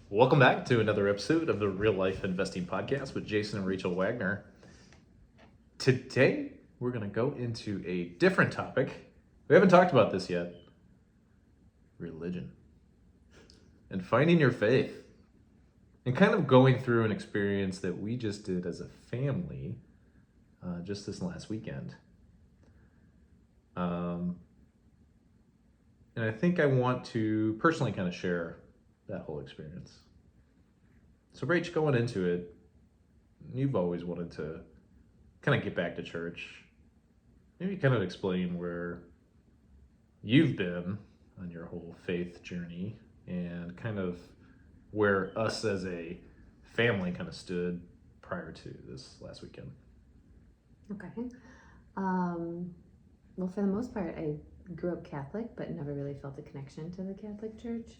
Welcome back to another episode of the Real Life Investing Podcast with Jason and Rachel Wagner. Today, we're going to go into a different topic. We haven't talked about this yet. Religion. And finding your faith. And kind of going through an experience that we just did as a family just this last weekend. And I think I want to personally kind of share that whole experience. So Rach, going into it, you've always wanted to kind of get back to church. Maybe kind of explain where you've been on your whole faith journey and kind of where us as a family kind of stood prior to this last weekend. Okay. Well, for the most part, I grew up Catholic, but never really felt a connection to the Catholic Church.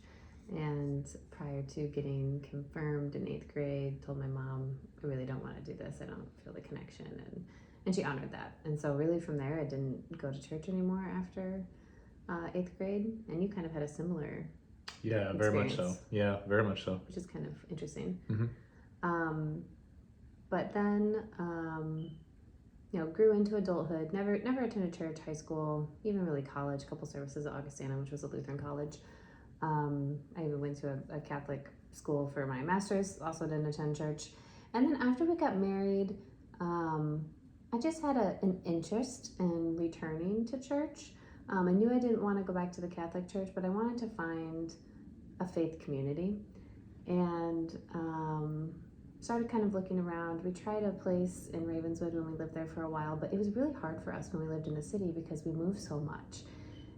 And prior to getting confirmed in 8th grade, told my mom, I really don't want to do this. I don't feel the connection. And she honored that. And so really from there, I didn't go to church anymore after 8th grade. And you kind of had a similar Yeah, very much so. Yeah, very much so. Which is kind of interesting. Mm-hmm. But then, grew into adulthood. Never attended church, high school, even really college. A couple services at Augustana, which was a Lutheran college. I even went to a Catholic school for my master's, also didn't attend church. And then after we got married, I just had an interest in returning to church. I knew I didn't want to go back to the Catholic Church, but I wanted to find a faith community. And started kind of looking around. We tried a place in Ravenswood when we lived there for a while, but it was really hard for us when we lived in the city because we moved so much.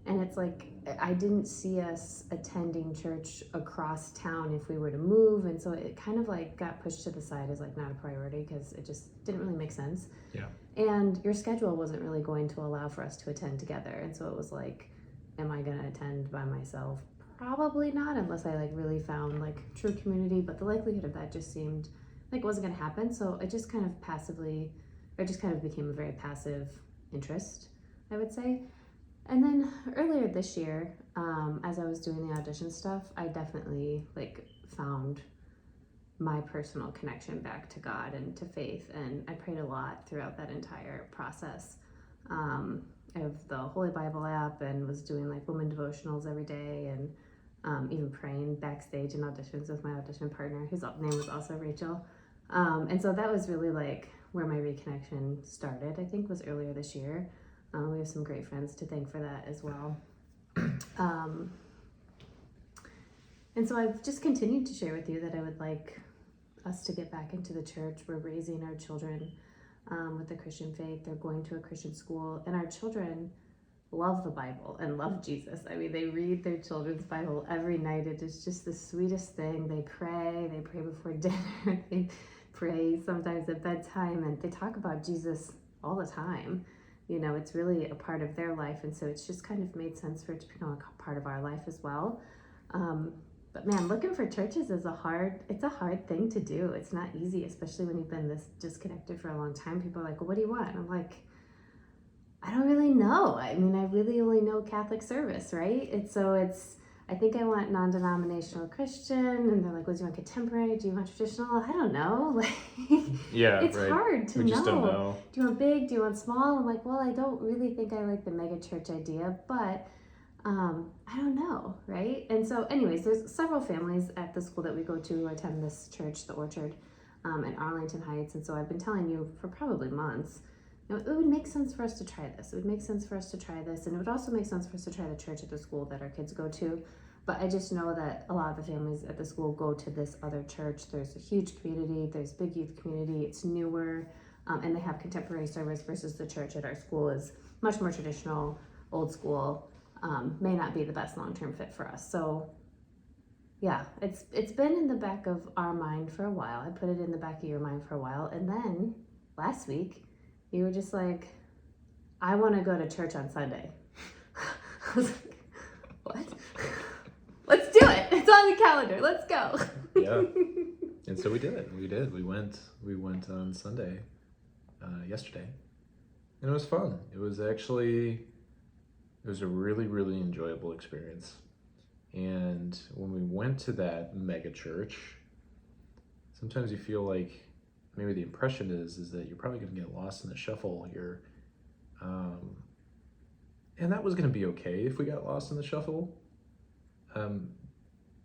And it's like, I didn't see us attending church across town if we were to move. And so it kind of like got pushed to the side as like not a priority because it just didn't really make sense. Yeah. And your schedule wasn't really going to allow for us to attend together. And so it was like, am I going to attend by myself? Probably not, unless I like really found like true community. But the likelihood of that just seemed like it wasn't going to happen. So I just kind of became a very passive interest, I would say. And then earlier this year, as I was doing the audition stuff, I definitely like found my personal connection back to God and to faith. And I prayed a lot throughout that entire process. I have the Holy Bible app and was doing like women devotionals every day and even praying backstage in auditions with my audition partner, whose name was also Rachel. And so that was really like where my reconnection started, I think was earlier this year. We have some great friends to thank for that as well. And so I've just continued to share with you that I would like us to get back into the church. We're raising our children with the Christian faith. They're going to a Christian school, and our children love the Bible and love Jesus. I mean, they read their children's Bible every night. It is just the sweetest thing. They pray before dinner, they pray sometimes at bedtime, and they talk about Jesus all the time. You know, it's really a part of their life, and so it's just kind of made sense for it to become a part of our life as well. But man, looking for churches is a hard thing to do. It's not easy, especially when you've been this disconnected for a long time. People are like, well, what do you want? And I'm like, I don't really know. I mean, I really only know Catholic service, right? I think I want non-denominational Christian, and they're like, what do you want, contemporary? Do you want traditional? I don't know. Like, Yeah, it's right. hard to know. We just don't know. Do you want big? Do you want small? I'm like, well, I don't really think I like the mega church idea, but I don't know, right? And so anyways, there's several families at the school that we go to who attend this church, the Orchard, in Arlington Heights. And so I've been telling you for probably months, it would make sense for us to try this. It would make sense for us to try this. And it would also make sense for us to try the church at the school that our kids go to. But I just know that a lot of the families at the school go to this other church. There's a huge community. There's big youth community. It's newer. And they have contemporary service versus the church at our school is much more traditional, old school. May not be the best long-term fit for us. So yeah, it's been in the back of our mind for a while. I put it in the back of your mind for a while. And then last week, you were just like, I want to go to church on Sunday. I was like, what? Let's do it. It's on the calendar. Let's go. Yeah. And so we did it. We went on Sunday, yesterday, and it was fun. It was a really, really enjoyable experience. And when we went to that mega church, sometimes you feel like maybe the impression is that you're probably going to get lost in the shuffle here. Um, and that was going to be okay if we got lost in the shuffle. Um,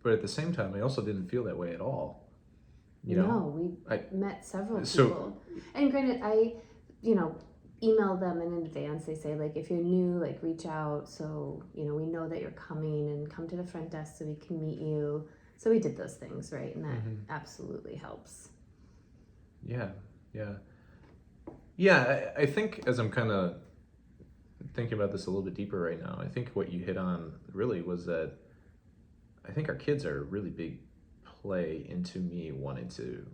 but at the same time, I also didn't feel that way at all. You know, No, we I met several so people. And granted, you know, emailed them in advance. They say, like, if you're new, like, reach out so, we know that you're coming, and come to the front desk so we can meet you. So we did those things, right? And that absolutely helps. yeah, yeah, yeah. I think as I'm kind of thinking about this a little bit deeper right now, I think what you hit on really was that I think our kids are a really big play into me wanting to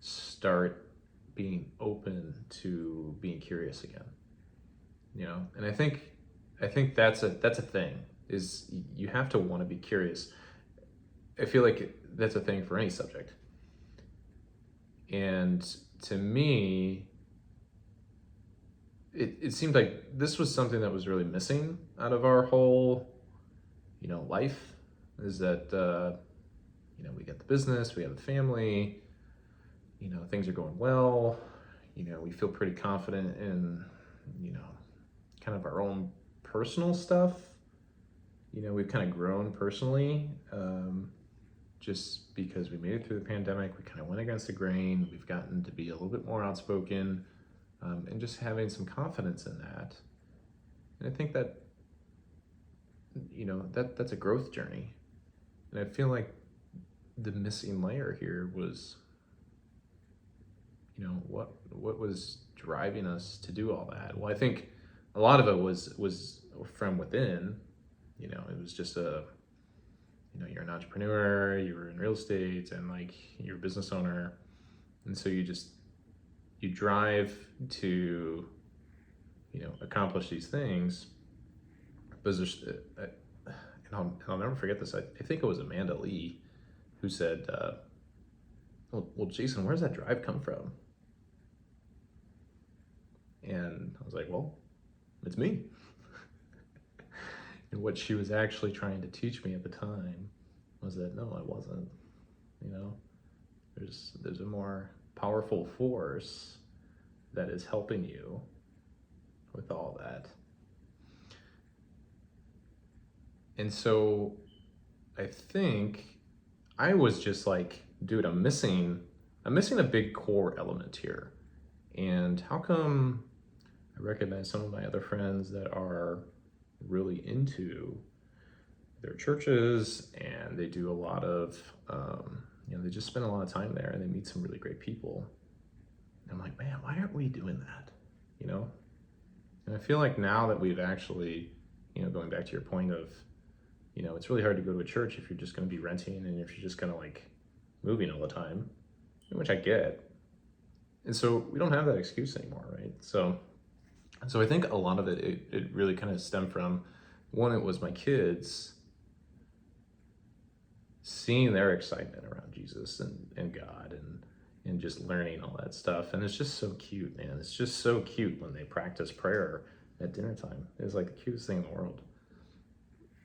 start being open to being curious again. And I think that's a thing, is you have to want to be curious. I feel like that's a thing for any subject. And to me, it seemed like this was something that was really missing out of our whole, life, is that, we got the business, we have the family, things are going well, we feel pretty confident in, you know, kind of our own personal stuff. We've kind of grown personally, just because we made it through the pandemic. We kind of went against the grain. We've gotten to be a little bit more outspoken, and just having some confidence in that. And I think that, that's a growth journey. And I feel like the missing layer here was, what was driving us to do all that. Well, I think a lot of it was from within. It was just you're an entrepreneur, you were in real estate, and like you're a business owner, and so you drive to accomplish these things. But there's and I'll never forget this. I think it was Amanda Lee who said, well, Jason, where does that drive come from? And I was like, well, it's me. And what she was actually trying to teach me at the time was that no, I wasn't. There's a more powerful force that is helping you with all that. And so I think I was just like, dude, I'm missing a big core element here. And how come I recognize some of my other friends that are really into their churches, and they do a lot of, they just spend a lot of time there, and they meet some really great people. And I'm like, man, why aren't we doing that? And I feel like now that we've actually, going back to your point of, it's really hard to go to a church if you're just going to be renting, and if you're just going to like moving all the time, which I get. And so we don't have that excuse anymore, right? So I think a lot of it really kind of stemmed from, one, it was my kids seeing their excitement around Jesus and God and just learning all that stuff. And it's just so cute, man. It's just so cute when they practice prayer at dinner time. It's like the cutest thing in the world.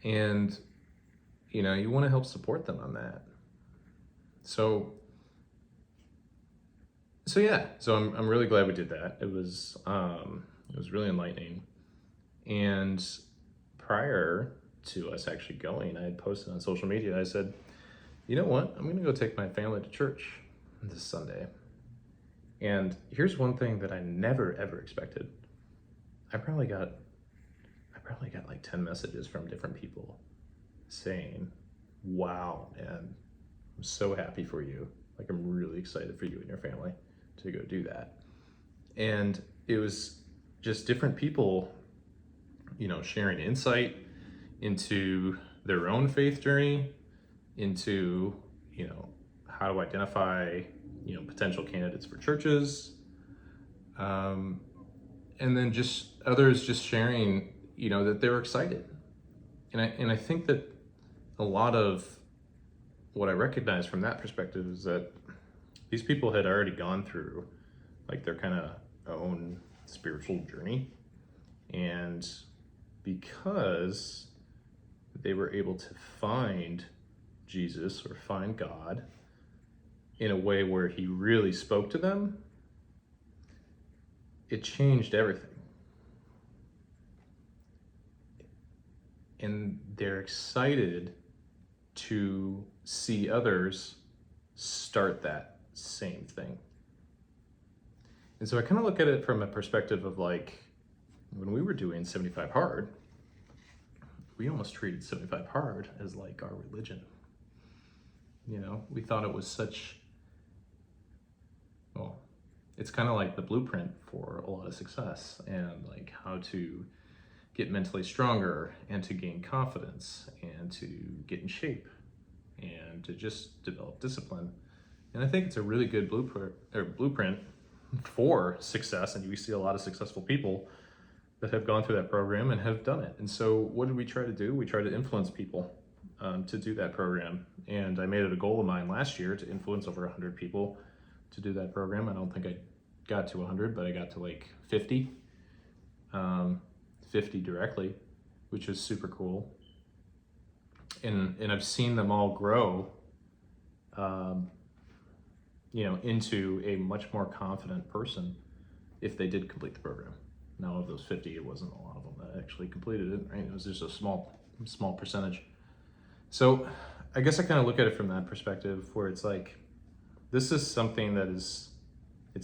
And, you want to help support them on that. So yeah, so I'm really glad we did that. It was really enlightening. And prior to us actually going, I had posted on social media. I said, you know what? I'm going to go take my family to church this Sunday. And here's one thing that I never ever expected. I probably got like 10 messages from different people saying, wow, man, I'm so happy for you. Like, I'm really excited for you and your family to go do that. And it was just different people, sharing insight into their own faith journey, into, how to identify, potential candidates for churches. And then just others just sharing, that they were excited. And I think that a lot of what I recognize from that perspective is that these people had already gone through like their kind of own spiritual journey. And because they were able to find Jesus or find God in a way where he really spoke to them, it changed everything. And they're excited to see others start that same thing. And so I kind of look at it from a perspective of like, when we were doing 75 Hard, we almost treated 75 Hard as like our religion. You know, we thought it was such, well, it's kind of like the blueprint for a lot of success and like how to get mentally stronger and to gain confidence and to get in shape and to just develop discipline. And I think it's a really good blueprint for success. And we see a lot of successful people that have gone through that program and have done it. And so what did we try to do? We tried to influence people to do that program. And I made it a goal of mine last year to influence over 100 people to do that program. I don't think I got to 100, but I got to like 50. 50 directly, which was super cool. And I've seen them all grow, into a much more confident person if they did complete the program. Now of those 50, it wasn't a lot of them that actually completed it, right? It was just a small percentage. So I guess I kind of look at it from that perspective where it's like, this is something that it's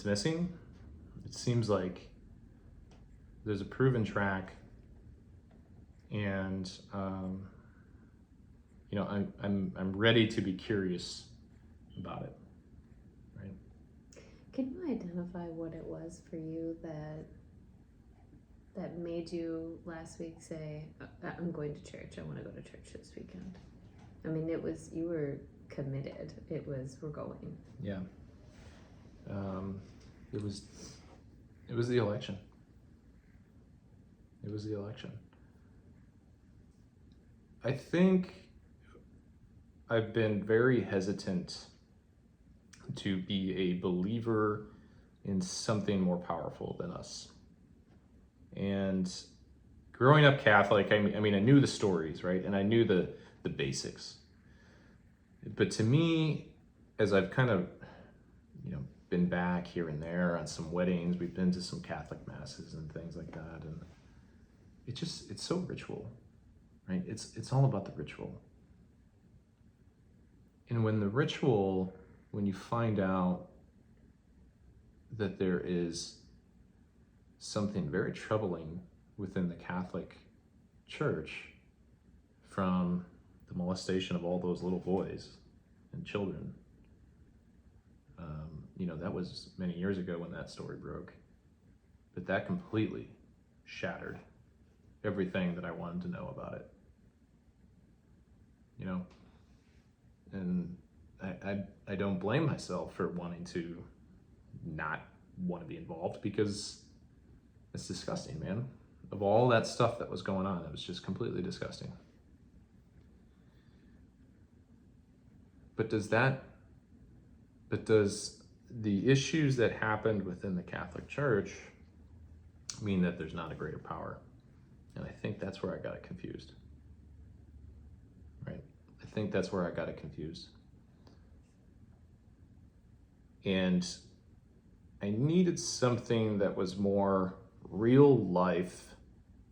missing. It seems like there's a proven track, and I'm ready to be curious about it, right? Can you identify what it was for you that made you last week say, I'm going to church, I want to go to church this weekend? I mean, you were committed. We're going. Yeah. It was the election. It was the election. I think I've been very hesitant to be a believer in something more powerful than us. And growing up Catholic, I mean, I knew the stories, right? And I knew the basics. But to me, as I've kind of, been back here and there on some weddings, we've been to some Catholic masses and things like that, and it's so ritual, right? It's all about the ritual. And when you find out that there is something very troubling within the Catholic Church, from the molestation of all those little boys and children, that was many years ago when that story broke, but that completely shattered everything that I wanted to know about it. And I don't blame myself for wanting to not want to be involved, because it's disgusting, man. Of all that stuff that was going on, it was just completely disgusting. But does the issues that happened within the Catholic Church mean that there's not a greater power? And I think that's where I got it confused. Right? I think that's where I got it confused. And I needed something that was more real life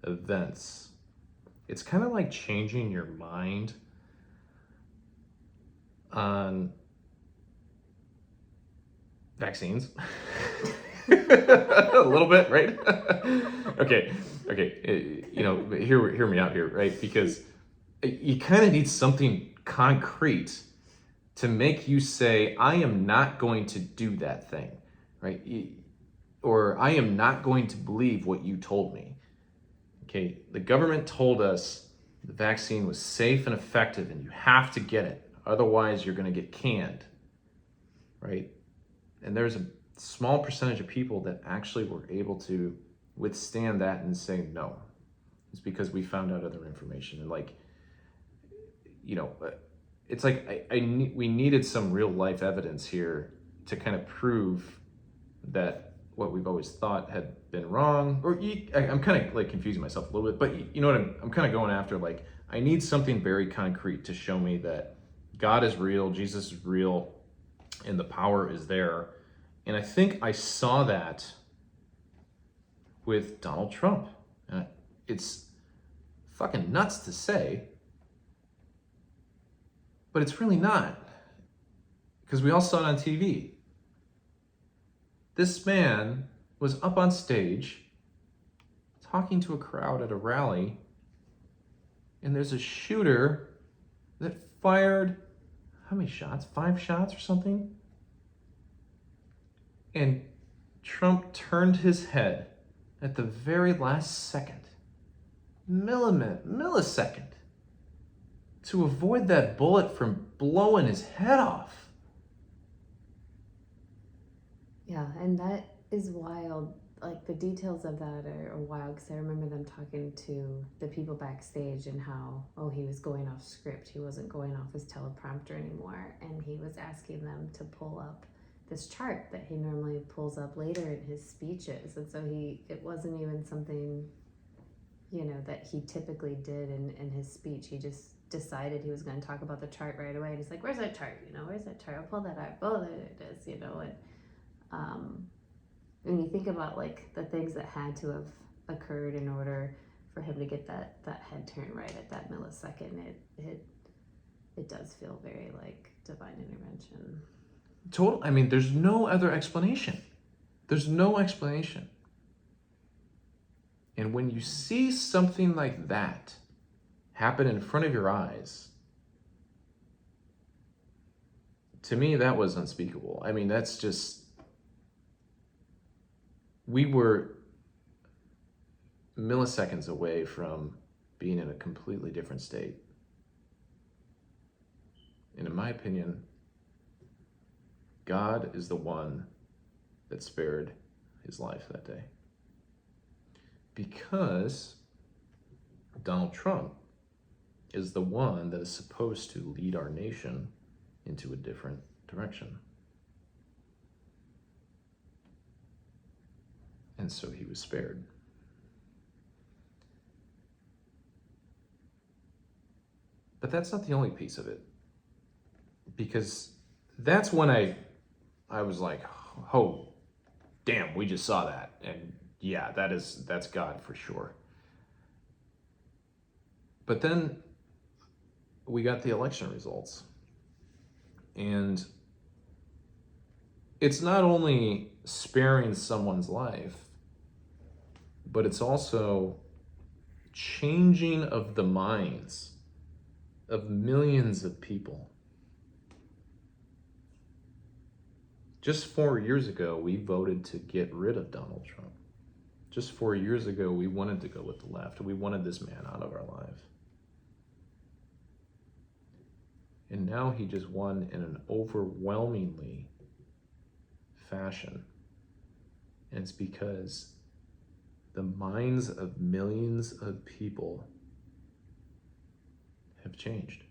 events. It's kind of like changing your mind on vaccines. A little bit, right? Okay. Hear me out here, right? Because you kind of need something concrete to make you say, I am not going to do that thing, right? Or I am not going to believe what you told me. Okay, the government told us the vaccine was safe and effective and you have to get it. Otherwise, you're going to get canned, right? And there's a small percentage of people that actually were able to withstand that and say no. It's because we found out other information. And it's like we needed some real life evidence here to kind of prove that what we've always thought had been wrong. Or I'm kind of like confusing myself a little bit, but you know what I'm kind of going after. Like, I need something very concrete to show me that God is real, Jesus is real, and the power is there. And I think I saw that with Donald Trump. It's fucking nuts to say, but it's really not. Because we all saw it on TV. This man was up on stage talking to a crowd at a rally, and there's a shooter that fired, how many shots? 5 shots or something? And Trump turned his head at the very last second, millisecond, to avoid that bullet from blowing his head off. Yeah, and that is wild. Like the details of that are wild because I remember them talking to the people backstage and how, oh, he was going off script. He wasn't going off his teleprompter anymore. And he was asking them to pull up this chart that he normally pulls up later in his speeches. And so it wasn't even something, that he typically did in his speech. He just decided he was going to talk about the chart right away. And he's like, where's that chart? Where's that chart? I'll pull that up. Oh, there it is, and when you think about like the things that had to have occurred in order for him to get that head turn right at that millisecond, it does feel very like divine intervention. Total. I mean, there's no other explanation. There's no explanation. And when you see something like that happen in front of your eyes, to me, that was unspeakable. I mean, that's just, we were milliseconds away from being in a completely different state. And in my opinion, God is the one that spared his life that day. Because Donald Trump is the one that is supposed to lead our nation into a different direction. And so he was spared. But that's not the only piece of it. Because that's when I was like, oh, damn, we just saw that. And yeah, that's God for sure. But then we got the election results. And it's not only sparing someone's life, but it's also changing of the minds of millions of people. Just 4 years ago, we voted to get rid of Donald Trump. Just 4 years ago, we wanted to go with the left. We wanted this man out of our lives. And now he just won in an overwhelmingly fashion. And it's because the minds of millions of people have changed.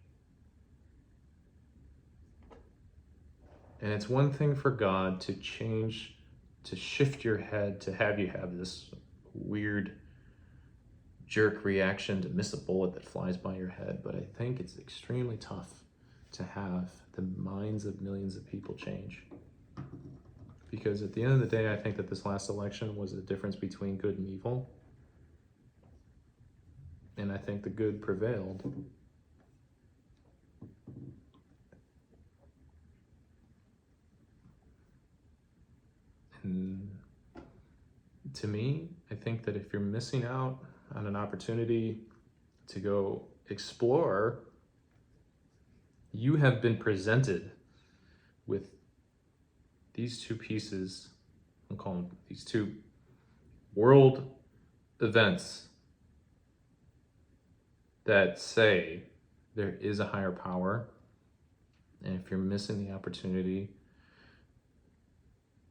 And it's one thing for God to change, to shift your head, to have you have this weird jerk reaction to miss a bullet that flies by your head. But I think it's extremely tough to have the minds of millions of people change. Because at the end of the day, I think that this last election was a difference between good and evil. And I think the good prevailed. And to me, I think that if you're missing out on an opportunity to go explore, you have been presented with these two pieces, I'll call them these two world events that say there is a higher power. And if you're missing the opportunity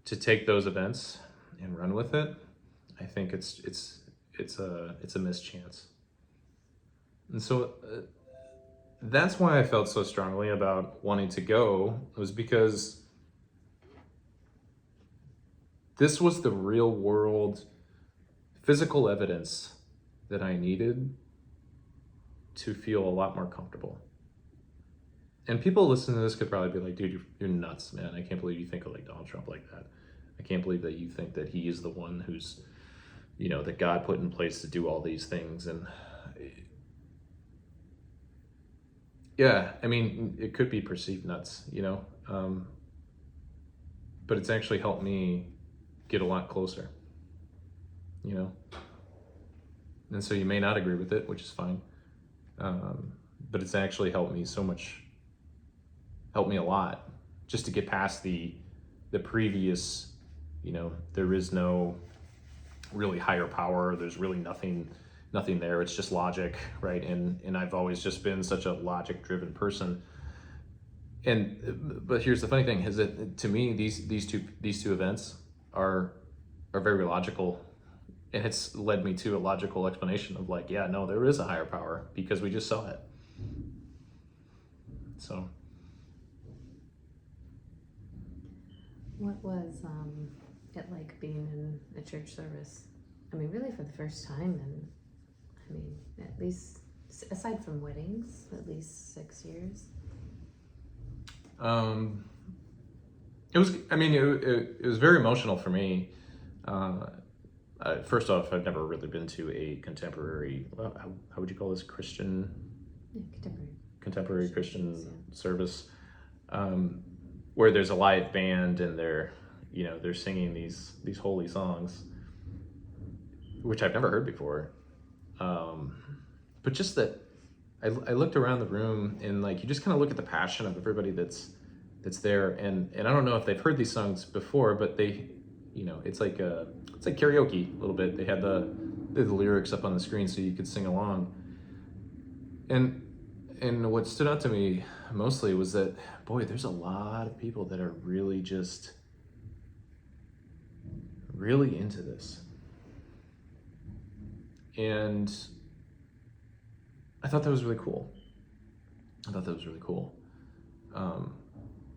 to take those events and run with it, I think it's a missed chance. And so that's why I felt so strongly about wanting to go, was because this was the real world physical evidence that I needed to feel a lot more comfortable. And people listening to this could probably be like, dude, you're nuts, man. I can't believe you think of like Donald Trump like that. I can't believe that you think that he is the one who's, that God put in place to do all these things. And yeah, I mean, it could be perceived nuts, but it's actually helped me get a lot closer, And so you may not agree with it, which is fine. But it's actually helped me a lot, just to get past the previous, there is no really higher power. There's really nothing there. It's just logic, right? And I've always just been such a logic driven person. But here's the funny thing is that to me, these two events are very logical. And it's led me to a logical explanation of like, yeah, no, there is a higher power because we just saw it. So. What was it like being in a church service? I mean, really for the first time, and I mean, at least aside from weddings, at least 6 years. It was. I mean, it was very emotional for me. First off, I've never really been to a contemporary. Well, how would you call this? Christian. Yeah, contemporary Christian service, where there's a live band and they're singing these holy songs, which I've never heard before. But just that, I looked around the room and like you just kind of look at the passion of everybody that's there, and I don't know if they've heard these songs before, but they, it's like karaoke a little bit. They had the lyrics up on the screen so you could sing along, and what stood out to me mostly was that, boy, there's a lot of people that are really just really into this. And I thought that was really cool.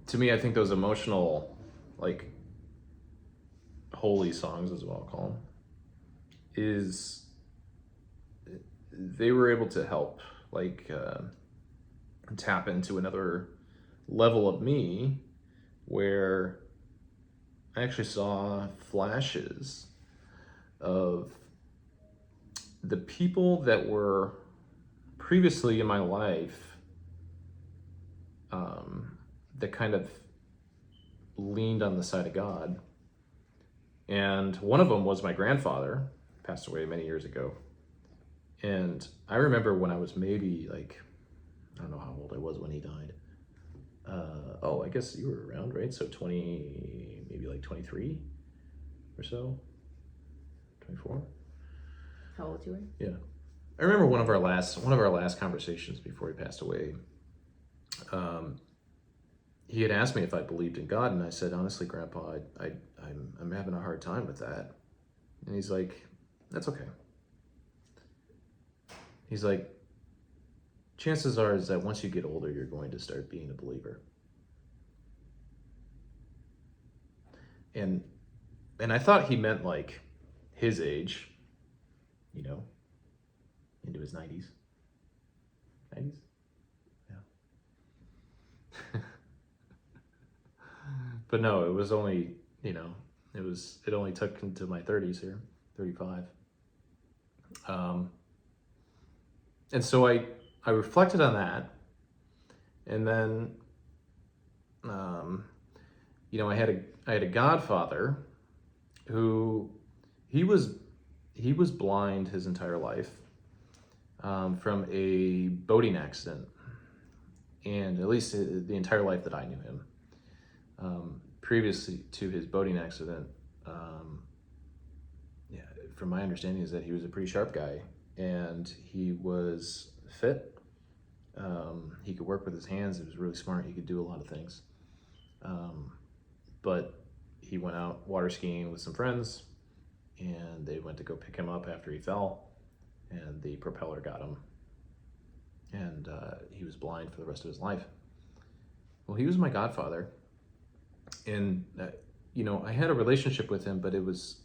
To me, I think those emotional, like, holy songs, as well, I'll call them, they were able to help, like, tap into another level of me where I actually saw flashes of the people that were previously in my life, that kind of leaned on the side of God. And one of them was my grandfather, passed away many years ago. And I remember when I was maybe like, I don't know how old I was when he died. I guess you were around, right? So 20, maybe like 23 or so, 24. How old you were? Yeah. I remember one of our last conversations before he passed away. He had asked me if I believed in God, and I said, honestly, Grandpa, I'm having a hard time with that. And he's like, that's okay. He's like, chances are is that once you get older, you're going to start being a believer. And I thought he meant like his age, into his 90s. 90s? Yeah. But no, it was only, it only took into my 30s here, 35. And so I reflected on that. And then, I had a godfather who he was blind his entire life, from a boating accident, and at least the entire life that I knew him. Previously to his boating accident, from my understanding is that he was a pretty sharp guy, and he was fit. He could work with his hands. He was really smart. He could do a lot of things. But he went out water skiing with some friends, and they went to go pick him up after he fell, and the propeller got him, and he was blind for the rest of his life. Well, he was my godfather, and I had a relationship with him, but it was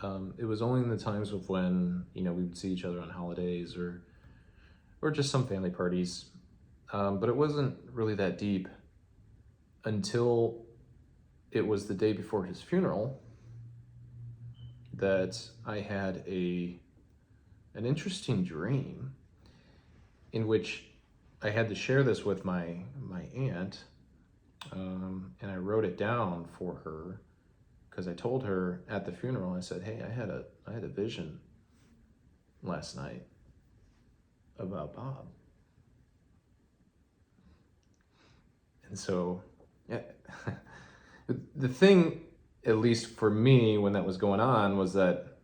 only in the times of when we would see each other on holidays, or or just some family parties. But it wasn't really that deep until it was the day before his funeral that I had an interesting dream in which I had to share this with my aunt, and I wrote it down for her because I told her at the funeral. I said, "Hey, I had a vision last night about Bob," and so yeah, the thing, at least for me, when that was going on, was that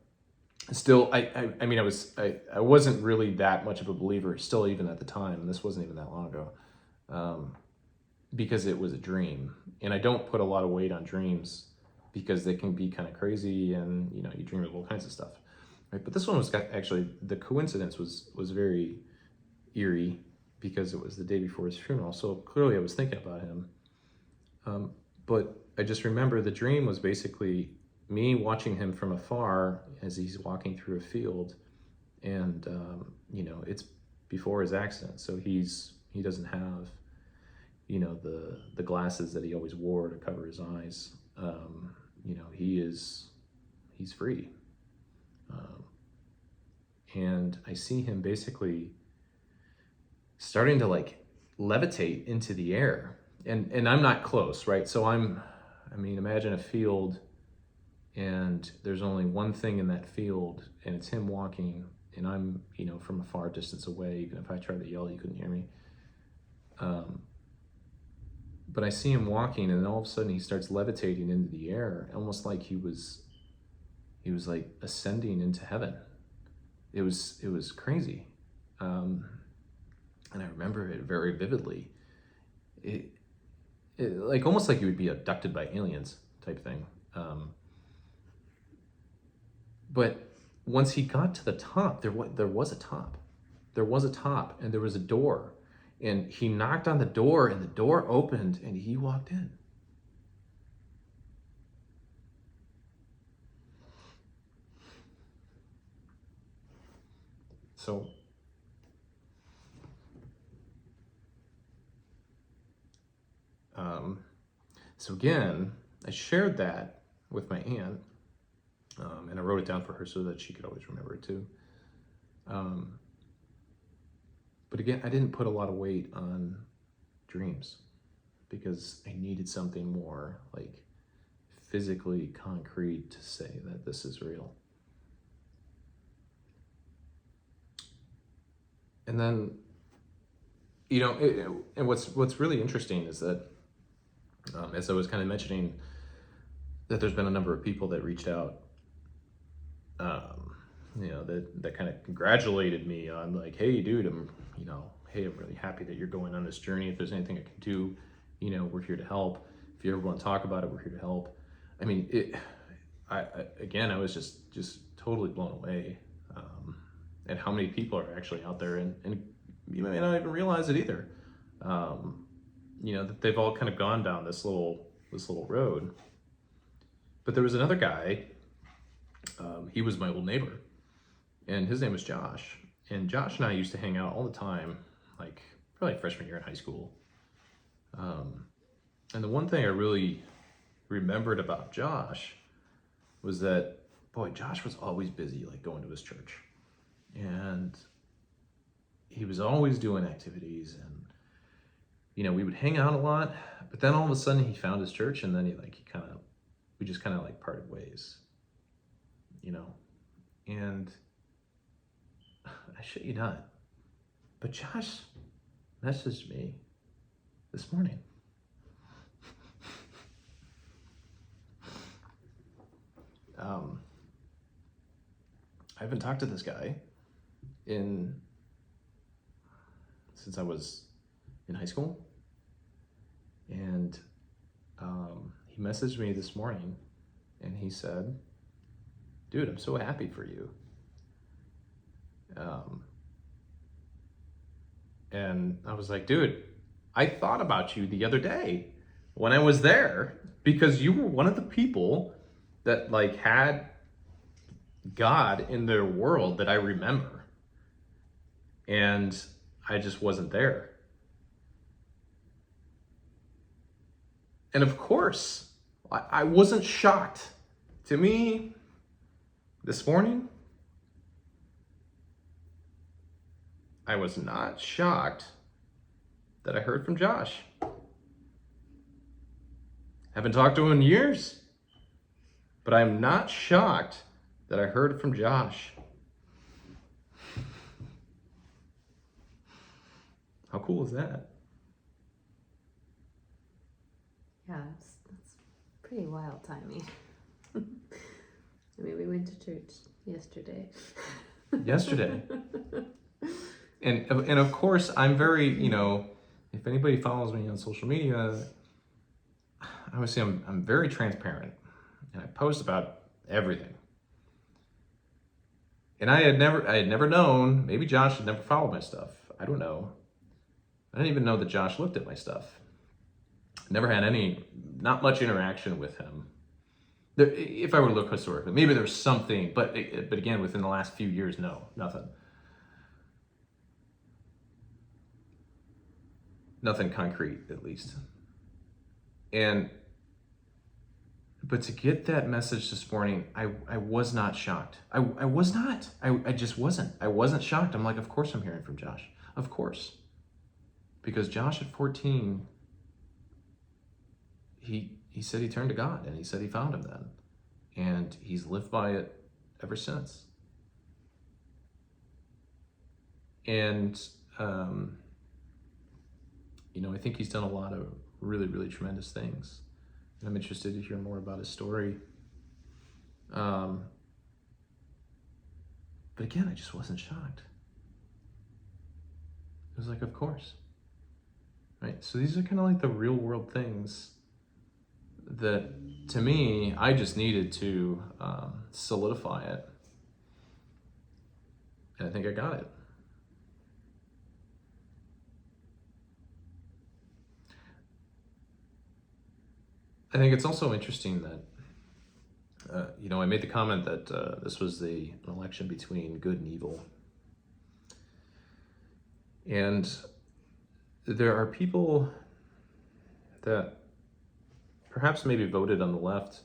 still I mean I wasn't really that much of a believer still even at the time, and this wasn't even that long ago, because it was a dream, and I don't put a lot of weight on dreams because they can be kind of crazy, and you dream of all kinds of stuff, right? But this one was actually, the coincidence was very eerie because it was the day before his funeral, so clearly I was thinking about him. But I just remember the dream was basically me watching him from afar as he's walking through a field, and it's before his accident, so he doesn't have the glasses that he always wore to cover his eyes. He's free, and I see him basically starting to like levitate into the air, and I'm not close, right? So imagine a field, and there's only one thing in that field, and it's him walking, and I'm from a far distance away. Even if I tried to yell, you couldn't hear me. But I see him walking, and then all of a sudden he starts levitating into the air, almost like he was like ascending into heaven. It was crazy, and I remember it very vividly. It like almost like you would be abducted by aliens type thing. But once he got to the top, there was a top. There was a top, and there was a door. And he knocked on the door, and the door opened, and he walked in. So, so again, I shared that with my aunt, and I wrote it down for her so that she could always remember it too. But again, I didn't put a lot of weight on dreams because I needed something more like physically concrete to say that this is real. And then, and what's really interesting is that, as I was kind of mentioning, that there's been a number of people that reached out, that kind of congratulated me on like, hey, dude, hey, I'm really happy that you're going on this journey. If there's anything I can do, we're here to help. If you ever want to talk about it, we're here to help. I mean, I was just totally blown away, at how many people are actually out there, and you may not even realize it either. That they've all kind of gone down this little road. But there was another guy. He was my old neighbor, and his name was Josh. And Josh and I used to hang out all the time, like probably freshman year in high school. And the one thing I really remembered about Josh was that, boy, Josh was always busy, like going to his church, and he was always doing activities, and we would hang out a lot. But then all of a sudden he found his church, and then we just kind of like parted ways, and I shit you not, but Josh messaged me this morning. I haven't talked to this guy since I was in high school, and he messaged me this morning, and he said, "Dude, I'm so happy for you." And I was like, "Dude, I thought about you the other day when I was there, because you were one of the people that like had God in their world that I remember." And I just wasn't there. And of course, I wasn't shocked. To me, this morning, I was not shocked that I heard from Josh. Haven't talked to him in years, but I'm not shocked that I heard from Josh. How cool is that? Yeah, that's pretty wild timing. I mean, we went to church yesterday. Yesterday. And of course, I'm very, if anybody follows me on social media, I would say I'm very transparent, and I post about everything. And I had never known, maybe Josh had never followed my stuff. I don't know. I didn't even know that Josh looked at my stuff. Never had not much interaction with him. If I were to look historically, maybe there was something, but again, within the last few years, no, nothing. Nothing concrete, at least. But to get that message this morning, I was not shocked. I was not. I just wasn't. I wasn't shocked. I'm like, of course I'm hearing from Josh. Of course. Because Josh at 14, he said he turned to God, and he said he found him then. And he's lived by it ever since. And, I think he's done a lot of really, really tremendous things. And I'm interested to hear more about his story. But again, I just wasn't shocked. It was like, of course. Right? So these are kind of like the real world things that, to me, I just needed to solidify it. And I think I got it. I think it's also interesting that, I made the comment that this was an election between good and evil. And there are people that perhaps maybe voted on the left.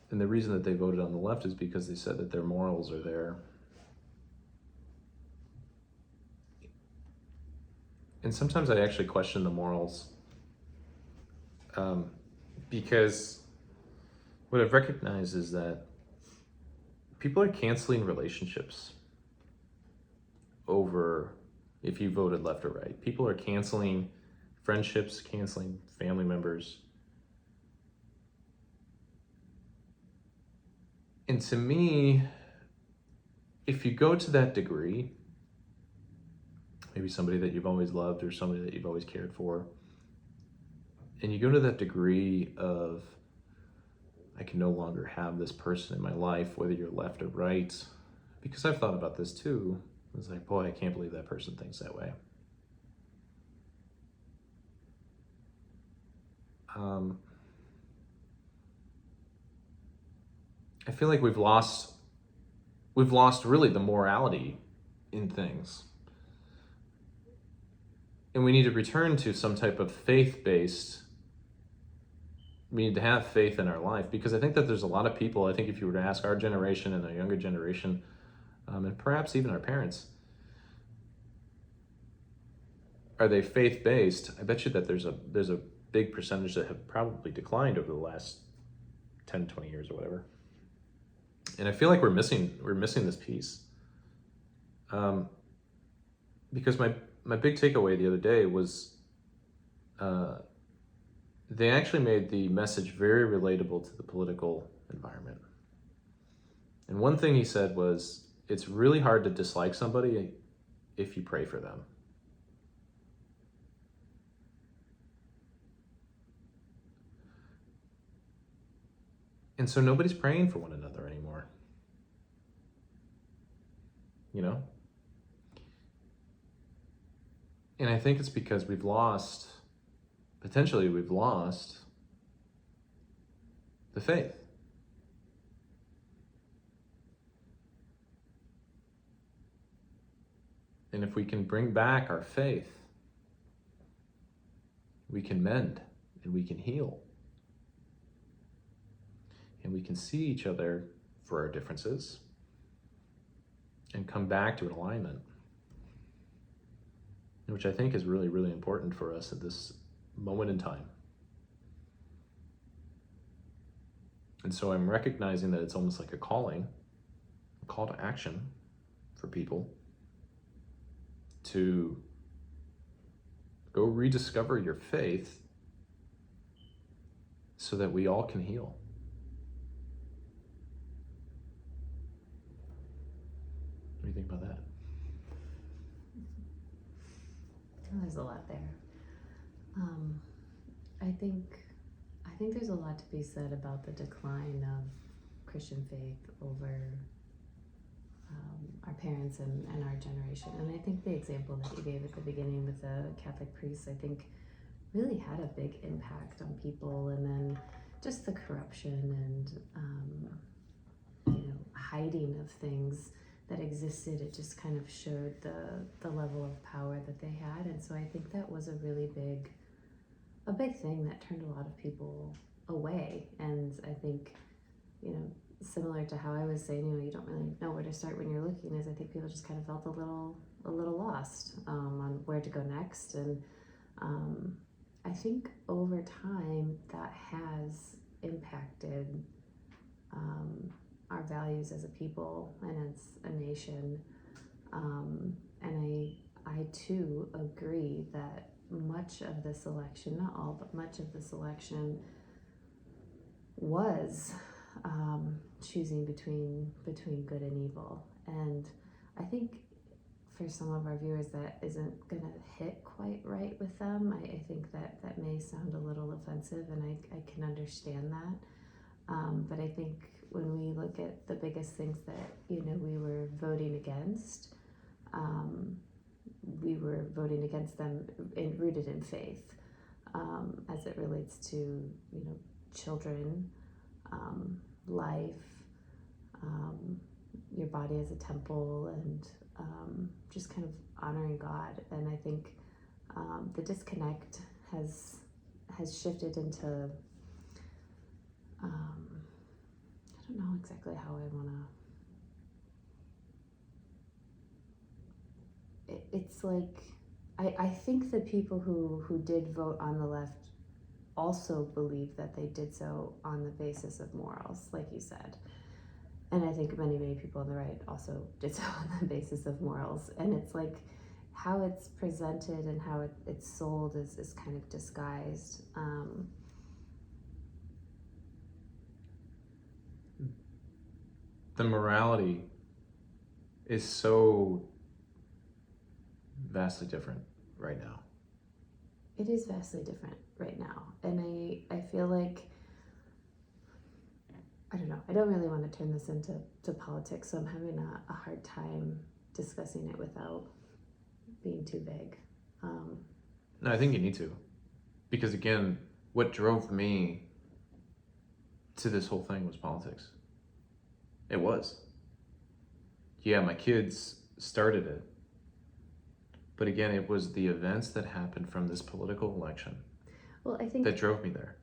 And the reason that they voted on the left is because they said that their morals are there. And sometimes I actually question the morals. Because what I've recognized is that people are canceling relationships over if you voted left or right. People are canceling friendships, canceling family members. And to me, if you go to that degree, maybe somebody that you've always loved or somebody that you've always cared for, and you go to that degree of, I can no longer have this person in my life, whether you're left or right, because I've thought about this too. It's like, boy, I can't believe that person thinks that way. I feel like we've lost really the morality in things. And we need to return to some type of faith-based. We need to have faith in our life, because I think that there's a lot of people, I think if you were to ask our generation and the younger generation, and perhaps even our parents, are they faith-based? I bet you that there's a big percentage that have probably declined over the last 10, 20 years or whatever. And I feel like we're missing this piece. Because my big takeaway the other day was they actually made the message very relatable to the political environment. And one thing he said was, it's really hard to dislike somebody if you pray for them. And so nobody's praying for one another anymore. And I think it's because potentially we've lost the faith. And if we can bring back our faith, we can mend and we can heal. And we can see each other for our differences and come back to an alignment, which I think is really, really important for us at this moment in time. And so I'm recognizing that it's almost like a calling, a call to action for people to go rediscover your faith so that we all can heal. What do you think about that? There's a lot there. I think there's a lot to be said about the decline of Christian faith over our parents and our generation. And I think the example that you gave at the beginning with the Catholic priests, I think really had a big impact on people. And then just the corruption and hiding of things that existed, it just kind of showed the level of power that they had. And so I think that was a really big thing that turned a lot of people away. And I think, similar to how I was saying, you don't really know where to start when you're looking, is I think people just kind of felt a little lost on where to go next. And I think over time that has impacted our values as a people and as a nation. And I too agree that much of this election, not all, but much of this election was choosing between good and evil. And I think for some of our viewers that isn't going to hit quite right with them. I think that may sound a little offensive, and I can understand that. But I think when we look at the biggest things that we were voting against, we were voting against them rooted in faith, as it relates to children, life, your body as a temple, and just kind of honoring God. And I think the disconnect has shifted into I don't know exactly how I want to. It's like I think the people who did vote on the left also believe that they did so on the basis of morals, like you said. And I think many people on the right also did so on the basis of morals. And it's like how it's presented and how it's sold is kind of disguised. The morality is so vastly different right now. It is vastly different right now. And I feel like, I don't know, I don't really want to turn this into politics, so I'm having a hard time discussing it without being too vague. No, I think you need to. Because again, what drove me to this whole thing was politics. It was. Yeah, my kids started it. But again, it was the events that happened from this political election that drove me there.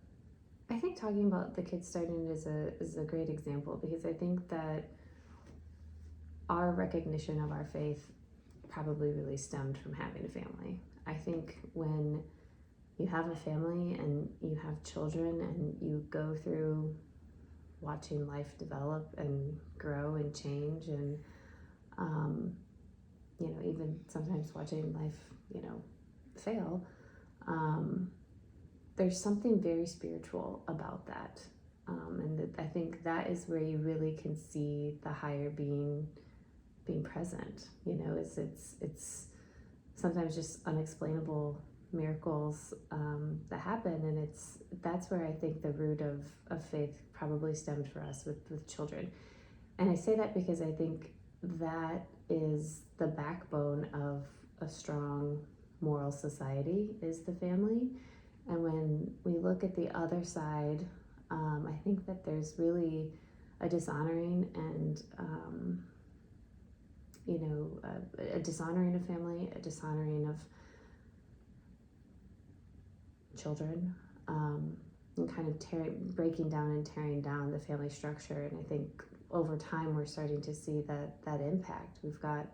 I think talking about the kids starting is a great example, because I think that our recognition of our faith probably really stemmed from having a family. I think when you have a family and you have children and you go through watching life develop and grow and change, and even sometimes watching life fail, there's something very spiritual about that, and I think that is where you really can see the higher being present. It's sometimes just unexplainable miracles that happen, and that's where I think the root of faith probably stemmed for us with children. And I say that because I think that is the backbone of a strong moral society, is the family. And when we look at the other side, I think that there's really a dishonoring and a dishonoring of family, a dishonoring of children, and kind of breaking down and tearing down the family structure. And I think over time we're starting to see that impact. We've got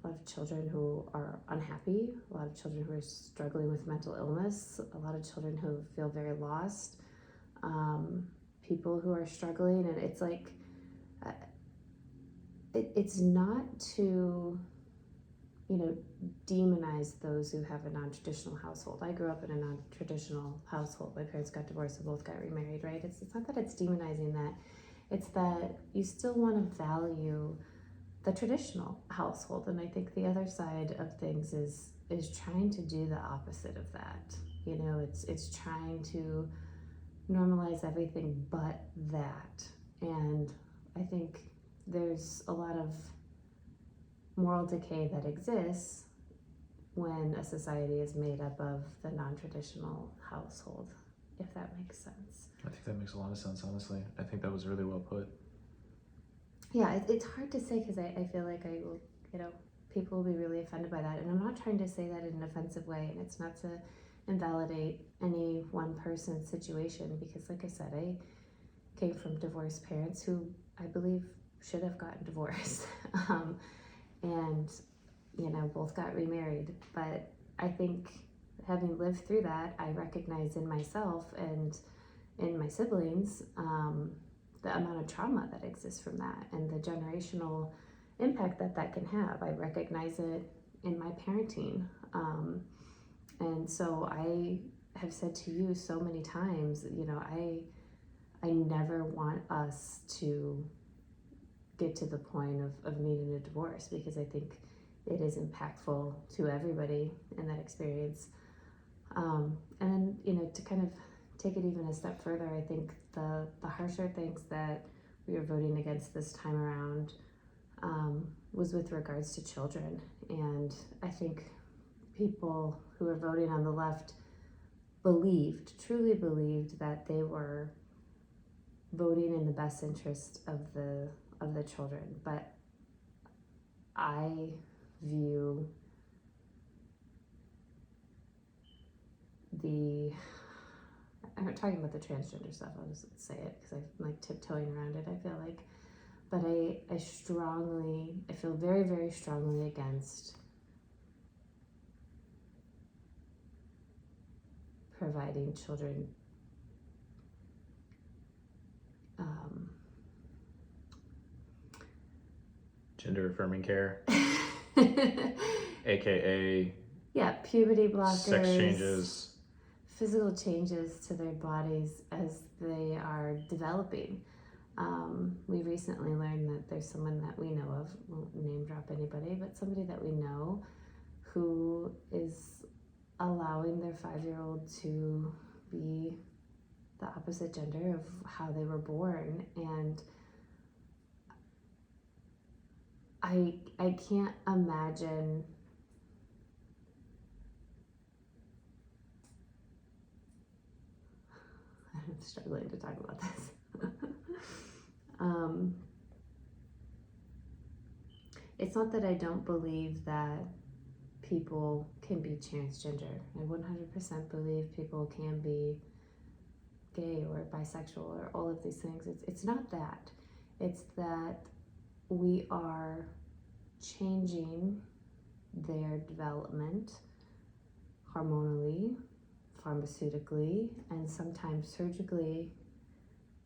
a lot of children who are unhappy, a lot of children who are struggling with mental illness, a lot of children who feel very lost, people who are struggling. And it's like, it's not to, demonize those who have a non-traditional household. I grew up in a non-traditional household. My parents got divorced and both got remarried, right? It's not that it's demonizing that. It's that you still want to value the traditional household. And I think the other side of things is trying to do the opposite of that. It's trying to normalize everything but that. And I think there's a lot of moral decay that exists when a society is made up of the non-traditional household, if that makes sense. I think that makes a lot of sense, honestly. I think that was really well put. Yeah, it's hard to say because I feel like I will, people will be really offended by that. And I'm not trying to say that in an offensive way, and it's not to invalidate any one person's situation, because like I said, I came from divorced parents who I believe should have gotten divorced. And both got remarried. But I think having lived through that, I recognize in myself and in my siblings the amount of trauma that exists from that and the generational impact that can have. I recognize it in my parenting. And so I have said to you so many times, I never want us to get to the point of needing a divorce, because I think it is impactful to everybody in that experience. And then, to kind of take it even a step further, I think the harsher things that we are voting against this time around was with regards to children. And I think people who are voting on the left truly believed that they were voting in the best interest of the children. But I view I'm talking about the transgender stuff, I'll just say it because I'm like tiptoeing around it, I feel like. But I feel very, very strongly against providing children Gender affirming care, aka puberty blockers, sex changes, physical changes to their bodies as they are developing. We recently learned that there's someone that we know of, won't name drop anybody, but somebody that we know who is allowing their 5-year-old to be the opposite gender of how they were born. And I can't imagine I'm struggling to talk about this. It's not that I don't believe that people can be transgender. I 100% believe people can be gay or bisexual or all of these things. It's not that. It's that we are changing their development hormonally, pharmaceutically, and sometimes surgically,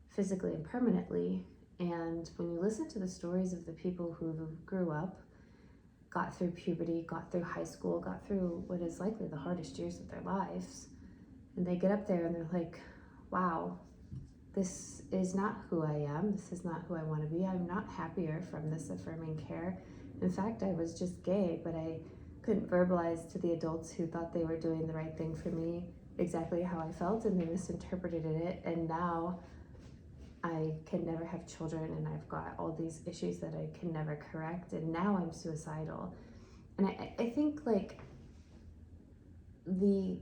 physically, and permanently. And when you listen to the stories of the people who grew up, got through puberty, got through high school, got through what is likely the hardest years of their lives, and they get up there and they're like, wow, this is not who I am. This is not who I want to be. I'm not happier from this affirming care. In fact, I was just gay, but I couldn't verbalize to the adults who thought they were doing the right thing for me exactly how I felt, and they misinterpreted it. And now I can never have children, and I've got all these issues that I can never correct, and now I'm suicidal. And I think like the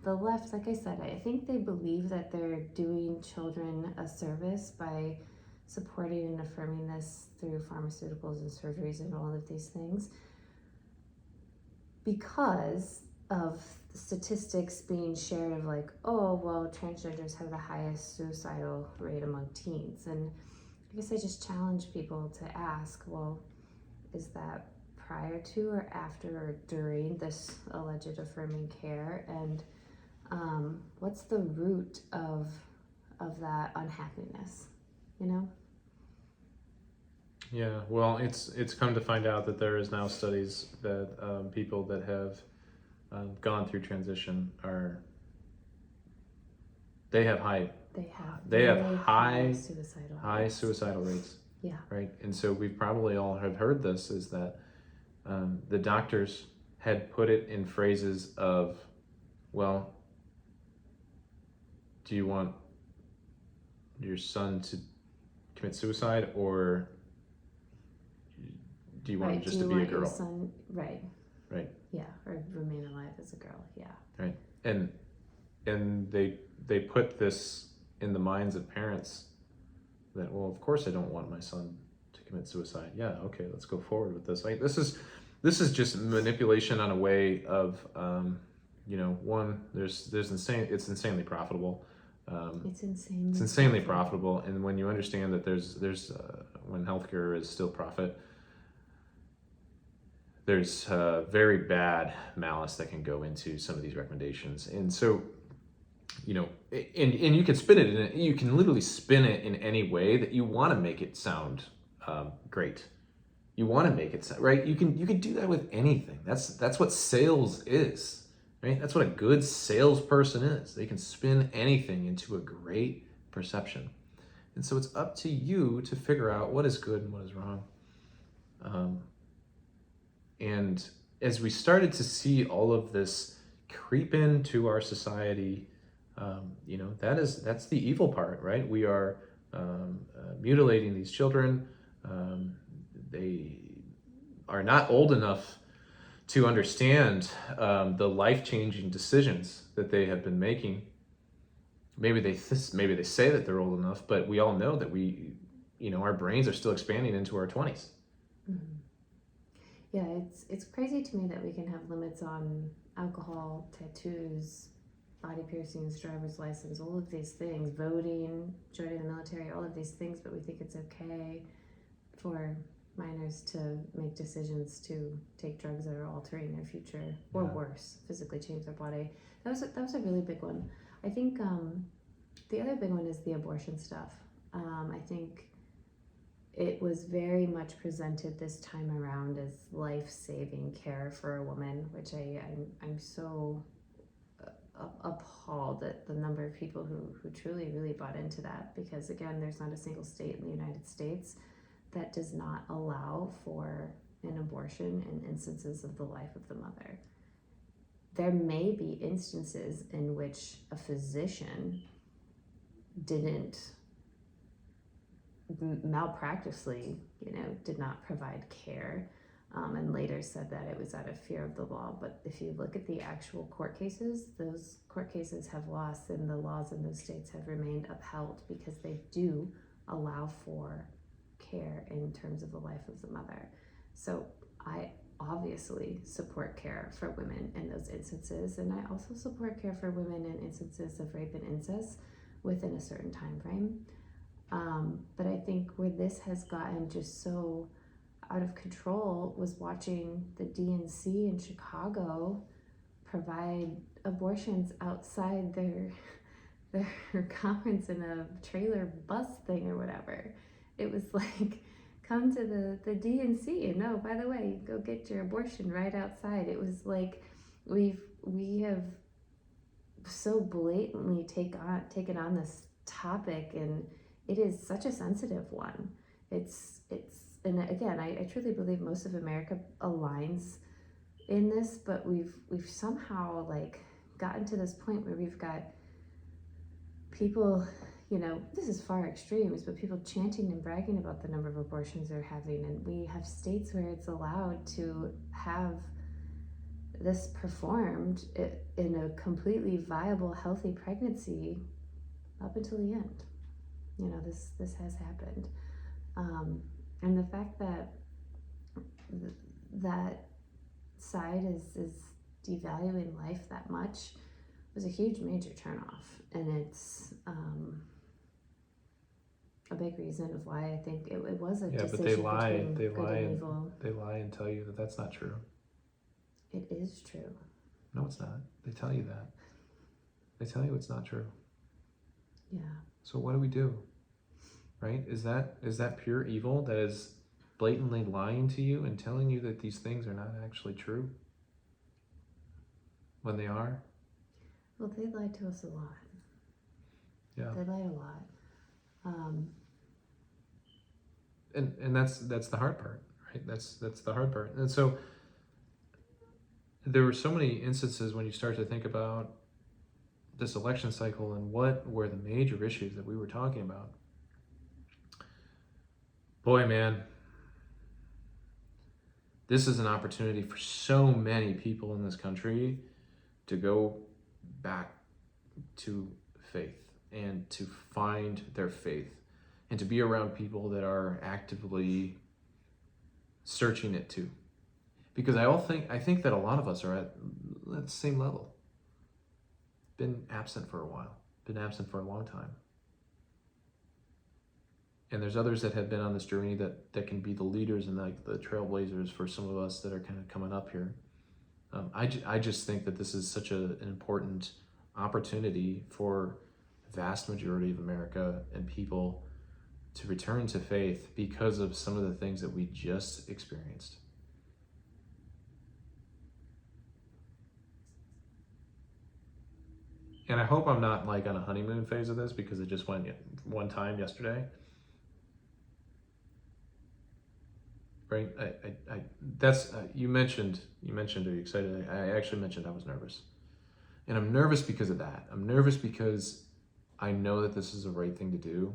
left, like I said, I think they believe that they're doing children a service by supporting and affirming this through pharmaceuticals and surgeries and all of these things because of statistics being shared of like, oh, well, transgenders have the highest suicidal rate among teens. And I guess I just challenge people to ask, well, is that prior to or after or during this alleged affirming care? And what's the root of that unhappiness, you know? Yeah, well, it's come to find out that there is now studies that people that have gone through transition they have high They have really high suicidal suicidal rates. Yeah. Right, and so we probably all have heard this is that the doctors had put it in phrases of, well, do you want your son to commit suicide, or do you want him just to be a girl? Your son, right. Right. Yeah, or remain alive as a girl. Yeah. Right. And they put this in the minds of parents that, well, of course I don't want my son to commit suicide. Yeah, okay, let's go forward with this. Like this is just manipulation on a way of one, there's it's insanely profitable. It's insane. It's insanely profitable, and when you understand that there's when healthcare is still profit, there's very bad malice that can go into some of these recommendations. And so, and you can spin it you can literally spin it in any way that you want to make it sound great. You want to make it sound right. You can do that with anything. That's what sales is, right? That's what a good salesperson is. They can spin anything into a great perception. And so it's up to you to figure out what is good and what is wrong. And as we started to see all of this creep into our society, that's the evil part, right? We are mutilating these children. They are not old enough to understand the life-changing decisions that they have been making. Maybe they say that they're old enough, but we all know that our brains are still expanding into our 20s. Mm-hmm. Yeah, it's crazy to me that we can have limits on alcohol, tattoos, body piercings, driver's license, all of these things, voting, joining the military, all of these things, but we think it's okay for minors to make decisions to take drugs that are altering their future, or worse, physically change their body. That was a really big one. I think the other big one is the abortion stuff. I think it was very much presented this time around as life-saving care for a woman, which I'm so appalled at the number of people who truly really bought into that, because again, there's not a single state in the United States that does not allow for an abortion in instances of the life of the mother. There may be instances in which a physician didn't malpracticely, did not provide care, and later said that it was out of fear of the law. But if you look at the actual court cases, those court cases have lost, and the laws in those states have remained upheld because they do allow for care in terms of the life of the mother. So I obviously support care for women in those instances, and I also support care for women in instances of rape and incest within a certain time frame. But I think where this has gotten just so out of control was watching the DNC in Chicago provide abortions outside their conference in a trailer bus thing or whatever. It was like, come to the DNC, and no, by the way, go get your abortion right outside. It was like we have so blatantly taken on this topic, and it is such a sensitive one. It's and again, I truly believe most of America aligns in this, but we've somehow like gotten to this point where we've got people, this is far extremes, but people chanting and bragging about the number of abortions they're having, and we have states where it's allowed to have this performed in a completely viable, healthy pregnancy up until the end. this has happened. And the fact that that side is devaluing life that much was a huge major turnoff, and it's a big reason of why I think it was a Yeah, but decision between good and evil. they lie and tell you that that's not true. It is true. No, it's not. They tell you that. They tell you it's not true. Yeah. So what do we do? Right? Is that pure evil that is blatantly lying to you and telling you that these things are not actually true when they are? Well, they lied to us a lot. Yeah. They lied a lot. And that's the hard part, right? That's the hard part. And so there were so many instances when you start to think about this election cycle and what were the major issues that we were talking about. Boy, man, this is an opportunity for so many people in this country to go back to faith and to find their faith and to be around people that are actively searching it too. Because I think that a lot of us are at the same level. Been absent for a while, been absent for a long time. And there's others that have been on this journey that can be the leaders and like the trailblazers for some of us that are kind of coming up here. I just think that this is such an important opportunity for the vast majority of America and people to return to faith because of some of the things that we just experienced. And I hope I'm not like on a honeymoon phase of this because it just went one time yesterday. Right? That's you mentioned. Are you excited? I actually mentioned I was nervous, and I'm nervous because of that. I'm nervous because I know that this is the right thing to do.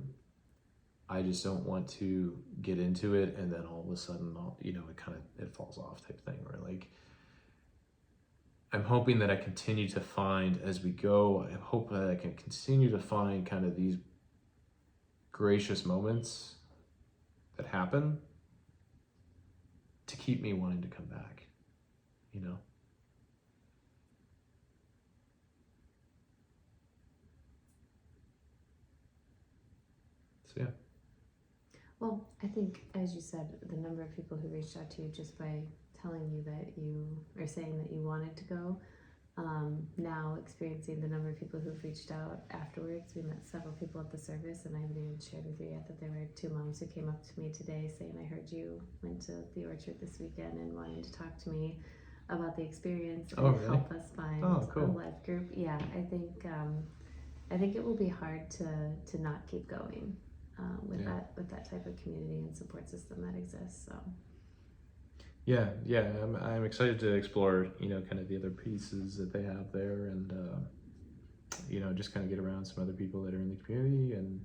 I just don't want to get into it and then all of a sudden, it falls off type thing. Or like, I'm hoping that I continue to find as we go. I hope that I can continue to find kind of these gracious moments that happen to keep me wanting to come back, So yeah. Well, I think, as you said, the number of people who reached out to you just by telling you that you are saying that you wanted to go, now experiencing the number of people who've reached out afterwards. We met several people at the service, and I haven't even shared with you yet that there were 2 moms who came up to me today saying, I heard you went to the Orchard this weekend and wanting to talk to me about the experience and really? help us find cool. a life group. Yeah, I think it will be hard to not keep going. With that type of community and support system that exists. So yeah, I'm excited to explore kind of the other pieces that they have there, and just kind of get around some other people that are in the community, and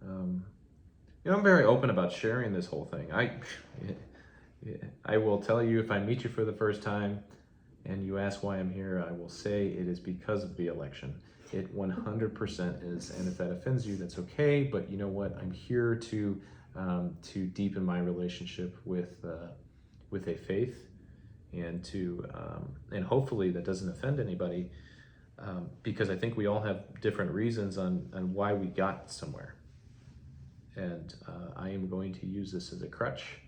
I'm very open about sharing this whole thing. I will tell you, if I meet you for the first time and you ask why I'm here, I will say it is because of the election. It 100% is, and if that offends you, that's okay. But you know what? I'm here to deepen my relationship with a faith, and and hopefully that doesn't offend anybody, because I think we all have different reasons on why we got somewhere, and I am going to use this as a crutch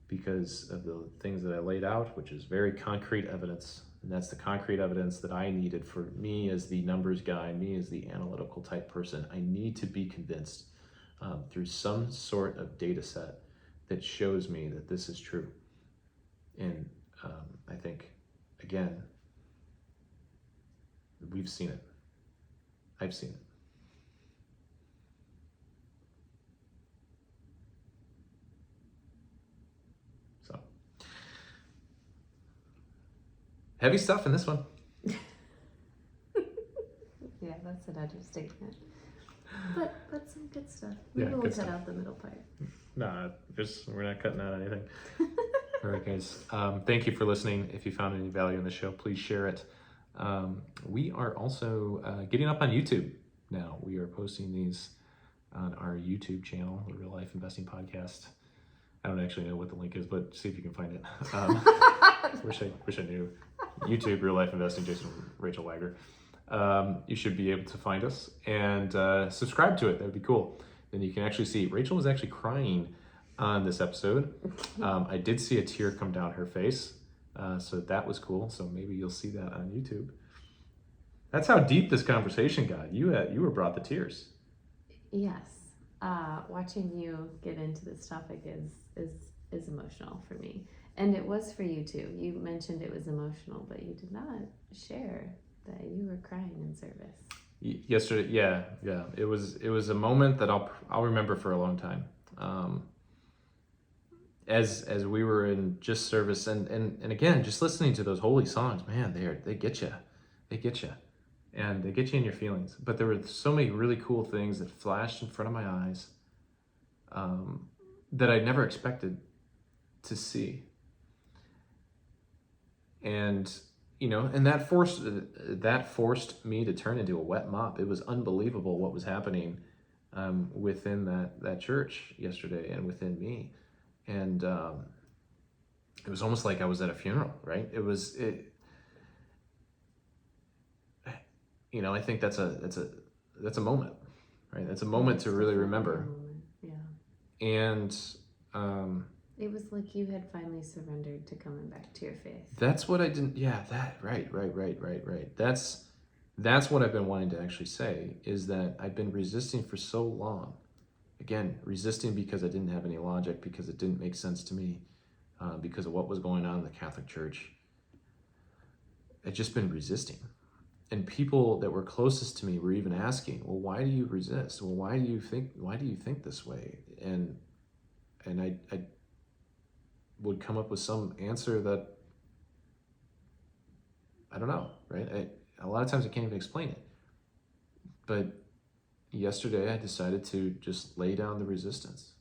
because of the things that I laid out, which is very concrete evidence. And that's the concrete evidence that I needed for me as the numbers guy, me as the analytical type person. I need to be convinced through some sort of data set that shows me that this is true. And I think, again, we've seen it. I've seen it. So, heavy stuff in this one. yeah, that's an understatement. But some good stuff. Maybe we'll cut out the middle part. Nah, we're not cutting out anything. All right, guys. Thank you for listening. If you found any value in the show, please share it. We are also getting up on YouTube now. We are posting these on our YouTube channel, the Real Life Investing Podcast. I don't actually know what the link is, but see if you can find it. Wish I knew. YouTube, Real Life Investing, Jason, Rachel Wagger. You should be able to find us and subscribe to it. That would be cool. Then you can actually see Rachel was actually crying on this episode. I did see a tear come down her face, so that was cool. So maybe you'll see that on YouTube. That's how deep this conversation got. You were brought to tears. Yes. Watching you get into this topic is emotional for me, and it was for you too. You mentioned it was emotional, but you did not share that you were crying in service. Yesterday, yeah. It was a moment that I'll remember for a long time. As we were in just service, and again, just listening to those holy songs, man, they get you, and they get you in your feelings. But there were so many really cool things that flashed in front of my eyes, that I never expected to see, and and that forced me to turn into a wet mop. It was unbelievable what was happening within that church yesterday and within me. And it was almost like I was at a funeral, right? I think that's a moment, right? That's a moment to really remember. Yeah. And it was like you had finally surrendered to coming back to your faith. That's what I didn't. Yeah, right. That's what I've been wanting to actually say, is that I've been resisting for so long. Again, resisting because I didn't have any logic, because it didn't make sense to me, because of what was going on in the Catholic Church. I'd just been resisting. And people that were closest to me were even asking, well, why do you resist? Well, why do you think this way? And I would come up with some answer that I don't know, right? A lot of times I can't even explain it. But yesterday I decided to just lay down the resistance.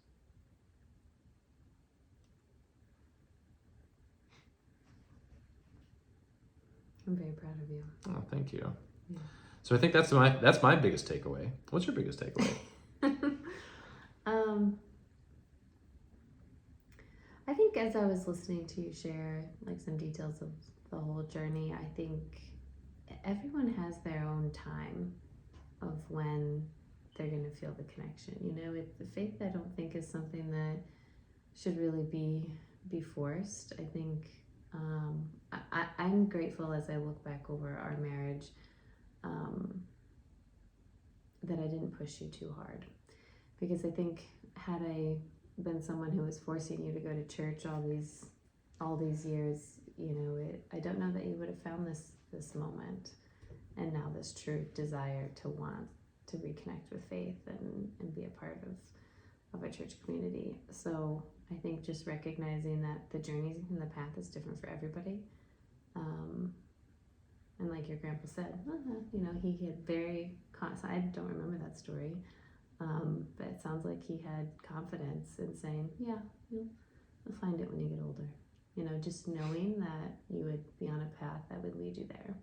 I'm very proud of you. Oh, thank you. Yeah. So I think that's my biggest takeaway. What's your biggest takeaway? I think as I was listening to you share like some details of the whole journey, I think everyone has their own time of when they're going to feel the connection. The faith, I don't think, is something that should really be forced. I think I'm grateful as I look back over our marriage that I didn't push you too hard, because I think had I been someone who was forcing you to go to church all these years, I don't know that you would have found this moment and now this true desire to want to reconnect with faith and be a part of a church community. So I think just recognizing that the journey and the path is different for everybody. And like your grandpa said, he had I don't remember that story, but it sounds like he had confidence in saying, yeah, you'll find it when you get older. Just knowing that you would be on a path that would lead you there.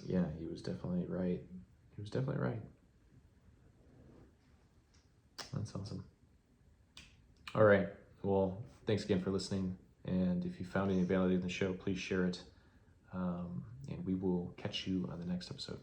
Yeah, he was definitely right. That's awesome. All right. Well, thanks again for listening. And if you found any value in the show, please share it. And we will catch you on the next episode.